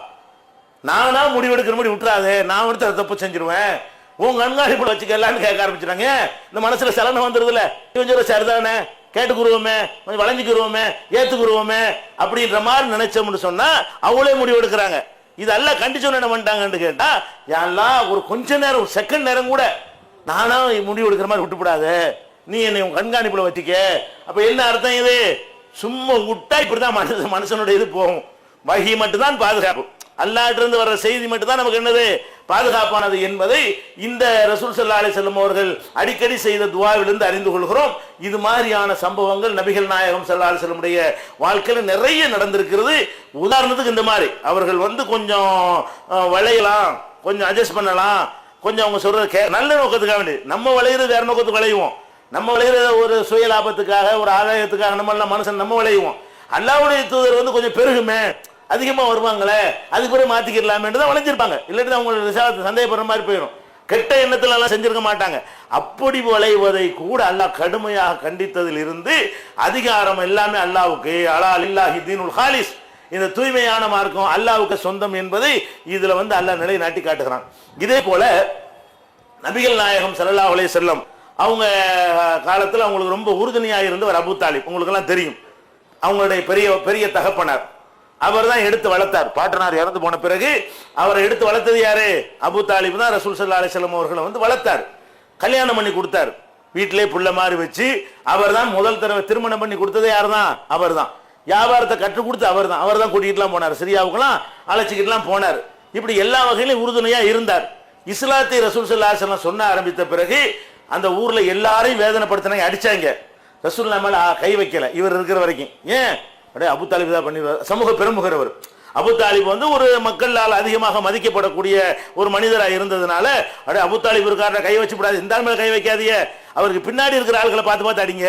நானா முடிவெடுக்கிற மாதிரி விட்டுறாதே, நான் எடுத்து தப்பு செஞ்சிருவேன், உன் கண்காணிப்புல வச்சுக்கலான்னு கேட்க ஆரம்பிச்சிட்டாங்க. இந்த மனசுல சலனம் வந்துருதுல, கொஞ்சம் சரிதானே, கேட்டுக்குருவோமே, கொஞ்சம் வளைஞ்சுக்குருவோமே, ஏத்துக்குருவோமே அப்படின்ற மாதிரி நினைச்சோம்னு சொன்னா அவங்களே முடிவெடுக்கிறாங்க. இது எல்லாம் கண்டிச்சோன்னு என்ன பண்ணிட்டாங்கன்னு கேட்டா, யாரெல்லாம் ஒரு கொஞ்ச நேரம், ஒரு செகண்ட் நேரம் கூட நானா முடிவெடுக்கிற மாதிரி விட்டுப்படாத, நீ என்னை உன் கண்காணிப்புல வச்சுக்க. அப்ப என்ன அர்த்தம், இது சும்மா விட்டா இப்படிதான் மனுஷனுடைய இது போகும். வஹி மட்டும்தான் பாதுகாப்பு, அல்லாஹ்ட்ட இருந்து வர்ற செய்தி மட்டும் தான் நமக்கு என்னது, பாதுகாப்பானது என்பதை இந்த ரசூல் ஸல்லல்லாஹு அலைஹி வஸல்லம் அவர்கள் அடிக்கடி செய்த துஆவிலிருந்து அறிந்து கொள்கிறோம். இது மாதிரியான சம்பவங்கள் நபிகள் நாயகம் ஸல்லல்லாஹு அலைஹி வஸல்லம் உடைய வாழ்க்கையில நிறைய நடந்திருக்கிறது. உதாரணத்துக்கு இந்த மாதிரி அவர்கள் கொஞ்சம் வளையலாம், கொஞ்சம் அட்ஜஸ்ட் பண்ணலாம், கொஞ்சம் அவங்க சொல்றது நல்ல நோக்கத்துக்காக வேண்டி, நம்ம விளையிறது வேற நோக்கத்துக்கு விளையுவோம், நம்ம விளையிறது ஒரு சுய லாபத்துக்காக, ஒரு ஆதாயத்துக்காக நம்ம எல்லாம் மனுஷன் நம்ம விளையுவோம். அல்லாஹ்வுடைய தூதர் கொஞ்சம் பெருகுமே, அதிகமா வருவாங்களே, அதுக்கு பிறகு மாத்திக்கலாமே தான் வளைஞ்சிருப்பாங்க. இல்லாட்டி அவங்களுக்கு சந்தேகப்படுற மாதிரி போயிடும், கெட்ட எண்ணத்துல எல்லாம் செஞ்சிருக்க மாட்டாங்க. அப்படி வளைவதை கூட அல்லாஹ் கடுமையாக கண்டித்ததில் இருந்து அதிகாரம் எல்லாமே அல்லாஹ்வுக்கு, அலா லில்லாஹி தீனுல் ஹாலிஸ், இந்த தூய்மையான மார்க்கம் அல்லாஹ்வுக்கு சொந்தம் என்பதை இதுல அல்லாஹ் நிலை நாட்டி காட்டுகிறான். இதே போல நபிகள் நாயகம் ஸல்லல்லாஹு அலைஹி வஸல்லம் அவங்க காலத்தில் அவங்களுக்கு ரொம்ப உறுதுணையாக இருந்தவர் அபூ தாலிப். உங்களுக்கு எல்லாம் தெரியும், அவங்களுடைய பெரிய பெரிய தகப்பனார். அவர் தான் எடுத்து வளர்த்தார். பாட்டனார் இறந்து போன பிறகு அவரை எடுத்து வளர்த்தது யாரு, அபூ தாலிப் தான். ரசூல் ஸல்லல்லாஹு அலைஹி வஸல்லம் அவர்களை வளர்த்தார், கல்யாணம் பண்ணி கொடுத்தார், வீட்டிலே புள்ள மாதிரி வச்சு. அவர் தான் முதல் தடவை திருமணம் பண்ணி கொடுத்ததே யார் தான், அவர் தான். வியாபாரத்தை கற்றுக் கொடுத்து அவர் தான் கூட்டிகிட்டுலாம் போனார், சிரியாவுக்கெல்லாம் அழைச்சிக்கிட்டுலாம் போனார். இப்படி எல்லா வகையிலும் உறுதுணையா இருந்தார். இஸ்லாத்தை ரசூல் ஸல்லல்லாஹு அலைஹி வஸல்லம் சொன்ன ஆரம்பித்த பிறகு அந்த ஊர்ல எல்லாரையும் வேதனைப்படுத்தினாங்க, அடிச்சாங்க. ரசூல் மேல கை வைக்கல இவர் இருக்கிற வரைக்கும். ஏன், அப்படியே அபூ தாலிப் தான் பண்ணிடுவார், சமூக பெருமுகர் அவர். அபூ தாலிப் ஒரு மக்களால் அதிகமாக மதிக்கப்படக்கூடிய ஒரு மனிதராக இருந்ததுனால, அப்படியே அபூ தாலிப் இருக்கார கை வச்சு விடாது, இந்த மேல கை வைக்காதீங்க, அவருக்கு பின்னாடி இருக்கிற ஆள்களை பார்த்து பார்த்து அடிங்க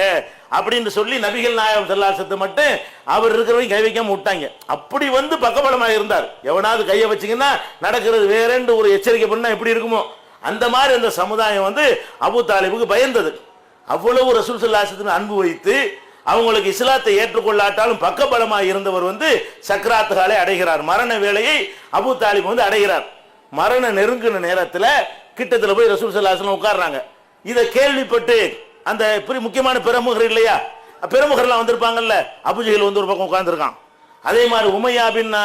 அப்படின்னு சொல்லி நபிகள் நாயகம் ஸல்லல்லாஹு அலைஹி வஸல்லம் மட்டும் அவர் இருக்கிறவங்க கை வைக்காம விட்டாங்க. அப்படி பக்கபலமாக இருந்தார். எவனாவது கையை வச்சிங்கன்னா நடக்கிறது வேறென்று ஒரு எச்சரிக்கை பண்ணா எப்படி இருக்குமோ அந்த மாதிரி அந்த சமுதாயம் அபூ தாலிபுக்கு பயந்தது. அவ்வளவு ரசூல் ஸல்லல்லாஹு அலைஹி வஸல்லம் அன்பு வைத்து அவங்களுக்கு இஸ்லாத்தை ஏற்றுக்கொள்ளாட்டாலும் பக்கபலமாக இருந்தவர் சக்ராத்துகாலை அடைகிறார். மரண வேளையை அபூ தாலிப் அடைகிறார். மரண நெருங்கின நேரத்தில் கிட்டத்தில் போய் ரசூல் ஸல்லல்லாஹு அலைஹி வஸல்லம் உட்கார்றாங்க. இதை கேள்விப்பட்டு அந்த முக்கியமான பிரமுகர் இல்லையா, பெருமுகர்லாம் வந்திருப்பாங்கல்ல, அபூஜஹல் ஒரு பக்கம் உட்கார்ந்துருக்கான். அதே மாதிரி உமையா பின்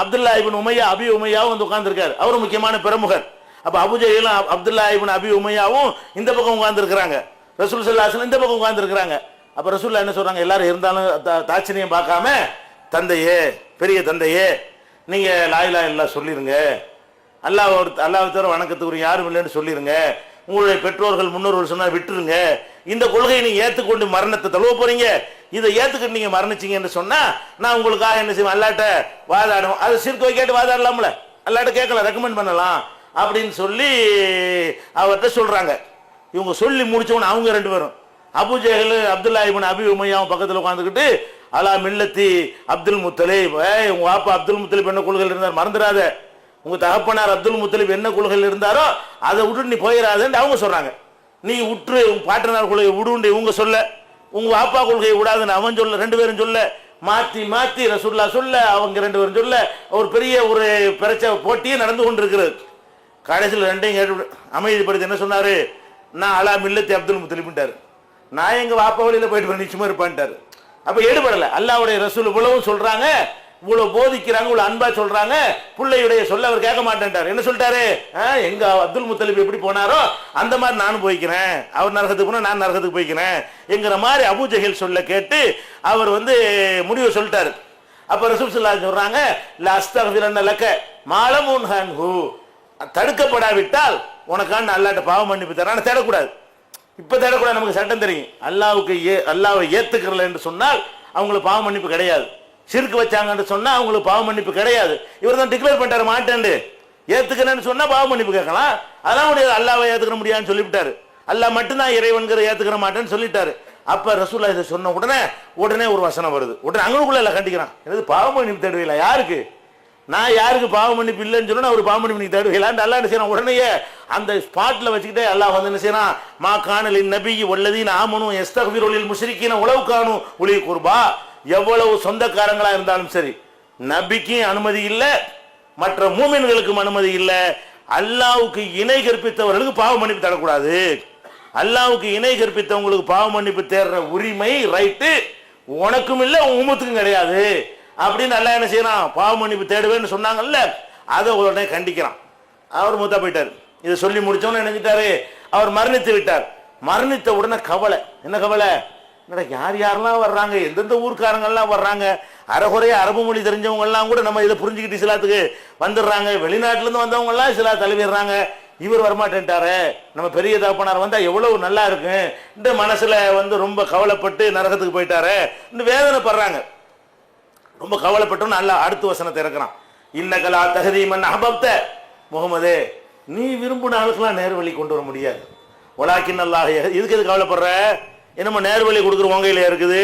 அப்துல்லா இப்னு உமையா அபி உமையாவும் உட்கார்ந்துருக்காரு, அவரும் முக்கியமான பிரமுகர். அப்ப அபூஜஹலும் அப்துல்லா இப்னு அபி உமையாவும் இந்த பக்கம் உட்கார்ந்துருக்கிறாங்க, ரசூல் ஸல்லல்லாஹு அலைஹி வஸல்லம் இந்த பக்கம் உட்கார்ந்துருக்கிறாங்க. அப்ப ரசூலுல்லாஹ் என்ன சொல்றாங்க, எல்லாரும் இருந்தாலும் தாட்சணியம் பார்க்காம, தந்தையே, பெரிய தந்தையே, நீங்க லா இலாஹ இல்லல்லாஹ் சொல்லிருங்க, அல்லாஹ் தவிர வணக்கத்துக்கு யாரும் இல்லைன்னு சொல்லிருங்க, உங்களுடைய பெற்றோர்கள் முன்னோர்கள் சொன்னா விட்டுருங்க, இந்த கொள்கையை நீங்க ஏத்துக்கொண்டு மரணத்தை தழுவ போறீங்க, இதை ஏத்துக்கிட்டு நீங்க மரணிச்சீங்கன்னு சொன்னா நான் உங்களுக்காக என்ன செய்வேன், அல்லாட்ட வாதாடும். அது சிறுக்கு வைக்காட்டு வாதாடலாம்ல, அல்லாட்ட கேட்கலாம், ரெக்கமெண்ட் பண்ணலாம் அப்படின்னு சொல்லி அவர்கிட்ட சொல்றாங்க. இவங்க சொல்லி முடிச்சவன அவங்க ரெண்டு பேரும் அபூஜஹல் அப்துல்லா இப்னு அபி உமையாவும் பக்கத்தில் உட்காந்துக்கிட்டு, அலா மில்லத்தி அப்துல் முத்தலிப், உங்க அப்பா அப்துல் முத்தலிப் என்ன கொள்கையில் இருந்தார் மறந்துடாத, உங்க தகப்பனார் அப்துல் முத்தலிப் என்ன கொள்கையில் இருந்தாரோ அதை விட்டு நீ போயிடாதுன்னு அவங்க சொல்றாங்க. நீ விட்டுரு, உங்க பாட்டனார் கொள்கையை விடுண்டு இவங்க சொல்ல, உங்க அப்பா கொள்கையை விடாதுன்னு அவன் சொல்ல, ரெண்டு பேரும் சொல்ல, மாத்தி மாத்தி ரசூலுல்லாஹ் சொல்ல, அவங்க ரெண்டு பேரும் சொல்ல, ஒரு பெரிய ஒரு பிரச்சனை போட்டியே நடந்து கொண்டிருக்கிறது. கடைசியில் ரெண்டையும் கேட்டு அமைதிப்படுத்தி என்ன சொன்னாரு, நான் அலா மில்லத்தி அப்துல் முத்தலிப்ட்டாரு. நான் எங்க வாப்பா வழியில போயிட்டு நிச்சயமா இருப்பான்ட்டாரு. அப்ப எடுபடல. அல்லாஹ்வுடைய ரசூல் இவ்வளவு சொல்றாங்க, இவ்வளவு போதிக்கிறாங்க, இவ்வளவு அன்பா சொல்றாங்க, பிள்ளையுடைய சொல்ல அவர் கேட்க மாட்டேன்ட்டார். என்ன சொல்லிட்டாரு? எங்க அப்துல் முத்தலிப் எப்படி போனாரோ அந்த மாதிரி நானும் போய்க்கிறேன், அவர் நரகத்துக்கு போனா நான் நரகத்துக்கு போய்க்கிறேன் என்கிற மாதிரி அபூ ஜஹல் சொல்ல கேட்டு அவர் முடிவு சொல்லிட்டாரு. அப்ப ரசூல் ஸல்லல்லாஹு அலைஹி சொல்றாங்க, லா அஸ்தக்ஃபிரன்ன லக மாலமுன் ஹன்ஹு, தடுக்கப்படாவிட்டால் உனக்கான அல்லாஹ்ட்ட பாவ மன்னிப்பு தரான தேடக்கூடாது. இப்ப தேடக்கூடாது, நமக்கு சட்டம் தெரியும். அல்லாஹ்வை ஏத்துக்கறல என்று சொன்னால் அவங்களுக்கு பாவ மன்னிப்பு கிடையாது. ஷிர்க் வச்சாங்கன்னு சொன்னா அவங்களுக்கு பாவ மன்னிப்பு கிடையாது. இவர் தான் டிக்ளேர் பண்ணிட்டாரு மாட்டேன்னு. ஏத்துக்கிறேன்னு சொன்னா பாவ மன்னிப்பு கேட்கலாம், அதெல்லாம் முடியாது. அல்லாஹ்வை ஏத்துக்கிற முடியாதுன்னு சொல்லிவிட்டாரு. அல்லாஹ் மட்டும்தான் இறைவன்கிற ஏத்துக்கிற மாட்டேன்னு சொல்லிட்டாரு. அப்ப ரசூலுல்லாஹ் இதை சொன்ன உடனே ஒரு வசனம் வருது. உடனே அங்களுக்குள்ள எல்லாம் கண்டிக்கிறான். எனது பாவ மன்னிப்பு தேடுவீங்களா? யாருக்கு? நான் யாருக்கு பாவ மன்னிப்பு இல்லைன்னு சொன்னா அவர் பாவ மன்னிப்பு நீங்க தேடுவீங்களான்னு அல்லாஹ் என்ன செய்யறான்? உடனே அந்த ஸ்பாட்ல வச்சுக்கிட்டே அல்லாஹ் என்ன செய்யறான்? மா கானலின் நபியி வல்லதீன ஆமனு யஸ்தக்ஃபிரு லில் முஷ்ரிக்கீன வலவ் கானு உலி குர்பா. எவ்வளவு சொந்தக்காரங்களா இருந்தாலும் சரி, நபிக்கும் அனுமதி இல்லை, மற்ற மூமின்களுக்கும் அனுமதி இல்லை. அல்லாஹ்வுக்கு இணை கற்பித்தவர்களுக்கு பாவ மன்னிப்பு தரக்கூடாது. அல்லாஹ்வுக்கு இணை கற்பித்தவங்களுக்கு பாவ மன்னிப்பு தேடுற உரிமை, ரைட்டு உனக்கும் இல்லை, உன் உம்மத்துக்கும் கிடையாது அப்படின்னு அல்லாஹ் என்ன செய்யறான்? பாவ மன்னிப்பு தேடுவேன்னு சொன்னாங்கல்ல, அதை உடனே கண்டிக்கிறான். அவர் மூத்தா போயிட்டார். இதை சொல்லி முடிச்சோன்னு நினைச்சிட்டாரு, அவர் மரணித்து விட்டார். மரணித்த உடனே கவலை. என்ன கவலை? யார் யாரெல்லாம் வர்றாங்க, எந்தெந்த ஊர்க்காரங்கள்லாம் வர்றாங்க, அரைகுறைய அரபு மொழி தெரிஞ்சவங்க எல்லாம் கூட நம்ம இதை புரிஞ்சுக்கிட்டு சிலாத்துக்கு வந்துடுறாங்க. வெளிநாட்டுல இருந்து வந்தவங்க எல்லாம் சிலா தழுவிடுறாங்க. இவர் வரமாட்டேன்ட்டாரு, நம்ம பெரிய தகப்பனார் வந்தா எவ்வளவு நல்லா இருக்கு இந்த மனசுல ரொம்ப கவலைப்பட்டு நரகத்துக்கு போயிட்டாரு வேதனைப்படுறாங்க. ரொம்ப கவலைப்பட்டோன்னு அல்ல அடுத்த வசனத்தை இறக்குறான். இன்னகலா தஹதீமன் அஹபப்த, முகமதே நீ விரும்பின ஆளுக்கெல்லாம் நேர்வழி கொண்டு வர முடியாது. வலாக்கின் அல்லாஹ், இதுக்கு எது கவலைப்படுற? என்னமோ நேர்வழி கொடுக்குற உங்க கையில இருக்குது,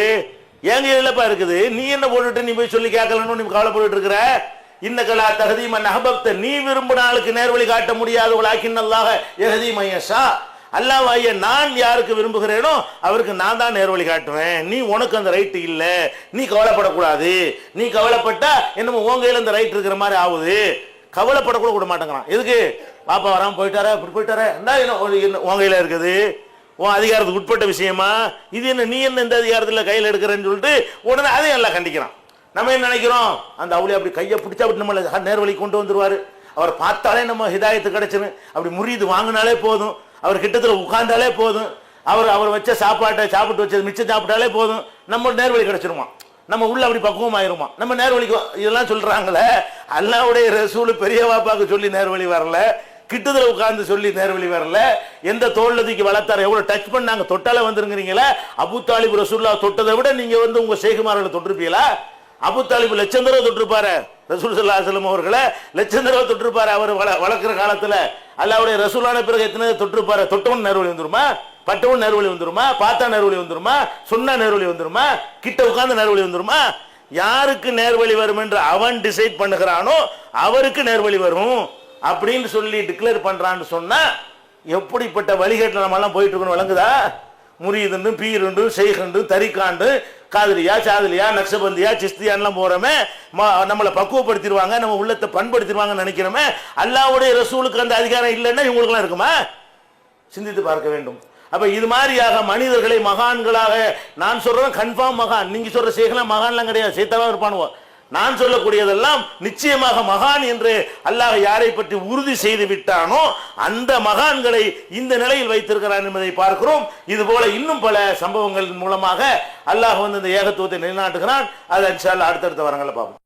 என் கையிலப்பா இருக்குது. நீ என்ன போட்டுட்டு நீ போய் சொல்லி கேட்கலன்னு நீ கவலைப்பட்டு இருக்கிற. இன்னகலா தஹதீமன் அஹபப்த, நீ விரும்பின ஆளுக்கு நேர்வழி காட்ட முடியாது. வலாக்கின் அல்லாஹ் யஹ்தி மன் யஷா, அல்லாஹ்வையே நான் யாருக்கு விரும்புகிறேனோ அவருக்கு நான் தான் நேர்வழி காட்டுவேன். நீ உனக்கு அந்த ரைட்டு இல்லை, நீ கவலைப்படக்கூடாது. நீ கவலைப்பட்டா என்னமோ உன் கையில அந்த ரைட் இருக்கிற மாதிரி ஆகுது. கவலைப்படக்கூட விட மாட்டேங்கிறான். எதுக்கு? பாப்பா வராம போயிட்டாரா, இப்படி போயிட்டாரா, உன் கையில இருக்குது, உன் அதிகாரத்துக்கு உட்பட்ட விஷயமா இது, என்ன நீ என்ன இந்த அதிகாரத்தில் கையில் எடுக்கிறேன்னு சொல்லிட்டு உடனே அதையும் எல்லாம் கண்டிக்கிறான். நம்ம என்ன நினைக்கிறோம்? அந்த அவளை அப்படி கையை பிடிச்சா அப்படி நம்மளை நேர்வழி கொண்டு வந்துருவாரு, அவர் பார்த்தாலே நம்ம ஹிதாயத்து கிடைச்சிடும், அப்படி முறியது வாங்கினாலே போதும், அவர் கிட்டத்தில் உட்கார்ந்தாலே போதும், அவர் வச்ச சாப்பாட்டை சாப்பிட்டு வச்சது மிச்சம் சாப்பிட்டாலே போதும், நம்ம நேர்வழி கிடைச்சிருமா, நம்ம உள்ள அப்படி பக்குவமாயிருமா, நம்ம நேர்வழிக்கு. இதெல்லாம் சொல்றாங்களே, அல்லாஹ்வுடைய ரசூல் பெரிய வாப்பாக்கு சொல்லி நேர்வழி வரல, கிட்டத்தில் உட்கார்ந்து சொல்லி நேர்வழி வரல, எந்த தோல்லதிக்கு வளர்த்தார எவ்வளவு டச் பண்ணாங்க, தொட்டாலே வந்துருங்கிறீங்களா? அபூ தாலிப் ரசூலுல்லாஹ் தொட்டதை விட நீங்க உங்க ஷேகுமார்களை தொட்டிருப்பீங்களா? அபூ தாலிப் லட்சம் தடவை தொட்டிருப்பாரு, ரசூல் ஸல்லல்லாஹு அலைஹி வஸல்லம் அவர்களை லட்சம் தடவை தொட்டிருப்பாரு. அவர் வளர்க்குற காலத்துல அல்லாஹ்வுடைய ரசூலான பிறகு எத்தனை தொட்டிருப்பாரு? தொட்டவன் நேர்வழி வந்துருமா, பட்டவன் நேர்வழி வந்துருமா, பார்த்தா நேர்வழி வந்துருமா, சொன்னா நேர்வழி வந்துருமா, கிட்ட உட்கார்ந்து நேர்வழி வந்துருமா? யாருக்கு நேர்வழி வரும் என்று அவன் டிசைட் பண்ணுகிறானோ அவருக்கு நேர்வழி வரும் அப்படின்னு சொல்லி டிக்ளேர் பண்றான்னு சொன்னா எப்படிப்பட்ட வழிகேட்டில் நம்ம எல்லாம் போயிட்டு இருக்கணும் விளங்குதா? முரீதுண்டு, பீருண்டு, ஷெய்குண்டு, தரிக்காண்டு, காதலியா, சாதலியா, நக்ஷபந்தியா, சிஸ்தியான்லாம் போறோமே, நம்மளை பக்குவப்படுத்திடுவாங்க, நம்ம உள்ளத்தை பண்படுத்திடுவாங்கன்னு நினைக்கிறோமே. அல்லாஹ்வுடைய ரசூலுக்கு அந்த அதிகாரம் இல்லைன்னா இவங்களுக்குலாம் இருக்குமா? சிந்தித்து பார்க்க வேண்டும். அப்ப இது மாதிரியாக மனிதர்களை மகான்களாக, நான் சொல்றேன் கன்ஃபார்ம் மகான், நீங்க சொல்ற ஷேக்லாம் மகான்லாம் கிடையாது, சேத்தாவா இருப்பானுவோ. நான் சொல்லக்கூடியதெல்லாம் நிச்சயமாக மகான் என்று அல்லாஹ் யாரை பற்றி உறுதி செய்து விட்டானோ அந்த மகான்களை இந்த நிலையில் வைத்திருக்கிறான் என்பதை பார்க்கிறோம். இது போல இன்னும் பல சம்பவங்கள் மூலமாக அல்லாஹ் இந்த ஏகத்துவத்தை நிலைநாட்டுகிறான். அதை இன்ஷா அல்லாஹ் அடுத்தடுத்த வரங்களை பார்ப்போம்.